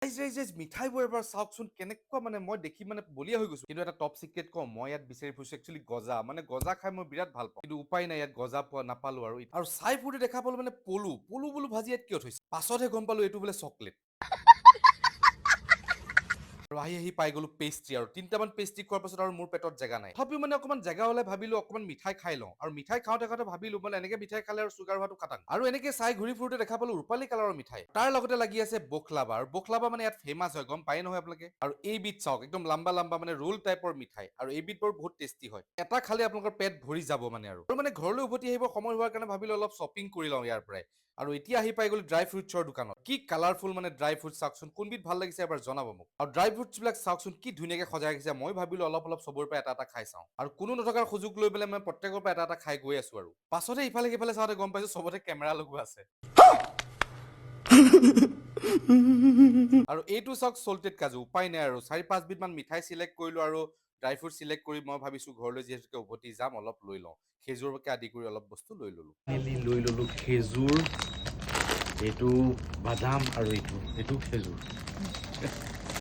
মিঠাইবোৰ এবাৰ চাওকচোন কেনেকুৱা মানে মই দেখি মানে বলিয়া হৈ গৈছো কিন্তু এটা টপ চিক্ৰেট কম মই ইয়াত বিচাৰি ফুৰিছো একচুৱেলি গজা মানে গজা খাই মই বিৰাট ভাল পাওঁ কিন্তু উপায় নাই ইয়াত গজা পোৱা নাপালো আৰু চাই ফুৰি দেখা পালো মানে পলু বোলো ভাজি ইয়াত কিয় থৈছে পাছতহে গম পালো এইটো বোলে চকলেট আৰু আহি পাই গলো পেষ্ট্ৰি আৰু তিনটামান পেষ্ট্ৰি খোৱাৰ পাছত আৰু মোৰ পেটত জেগা নাই তথাপিও মানে অকমান জেগা হলে ভাবিলো অকমান মিঠাই খাই লওঁ আৰু মিঠাই খাওঁতে ভাবিলো মানে এনেকে মিঠাই খালে আৰু চুগাৰ হোৱাটো খাটাং আৰু এনেকে চাই ঘূৰি ফুৰোতে দেখা পালো ৰূপালী কালাৰৰ মিঠাই তাৰ লগতে লাগি আছে বখলাবা আৰু বখলাবা মানে ইয়াত ফেমাছ হয় গম পাই নহয় আপোনালোকে আৰু এইবিধ চাওক একদম লাম্বা মানে ৰোল টাইপৰ মিঠাই আৰু এইবিধ বৰ বহুত টেষ্টি হয় এটা খালে আপোনালোকৰ পেট ভৰি যাব মানে আৰু মানে ঘৰলৈ উভতি আহিব সময় হোৱাৰ কাৰণে ভাবিলো অলপ শ্বপিং কৰি লওঁ ইয়াৰ পৰাই আৰু এতিয়া আহি পাই গ'লো ড্ৰাই ফ্ৰুটছৰ দোকানত কি কালাৰফুল মানে ড্ৰাই ফ্ৰুট চাওকচোন কোনবিধ ভাল লাগিছে এবাৰ জনাব মোক আৰু ড্ৰাই ফ্ৰুটছ বিলাক চাওকচোন কি ধুনীয়াকে সজাই ৰাখিছে মই ভাবিলো অলপ চবৰে পৰা এটা খাই চাওঁ আৰু কোনো নথকাৰ সুযোগ লৈ পেলাই মই প্ৰত্যেকৰ পৰা এটা খাই গৈ আছো আৰু পাছতে ইফালে সিফালে চাওঁতে গম পাইছো চবতে কেমেৰা লগোৱা আছে আৰু এইটো চাওক চল্টেড কাজু উপায় নাই আৰু 4-5 বিধ মান মিঠাই চিলেক্ট কৰিলো আৰু ড্ৰাই ফ্ৰুট চিলেক্ট কৰি মই ভাবিছো ঘৰলৈ যিহেতুকে উভতি যাম অলপ লৈ লওঁ খেজুৰকে আদি কৰি অলপ বস্তু লৈ ললো খেজুৰ এইটো বাদাম আৰু এইটো খেজুৰ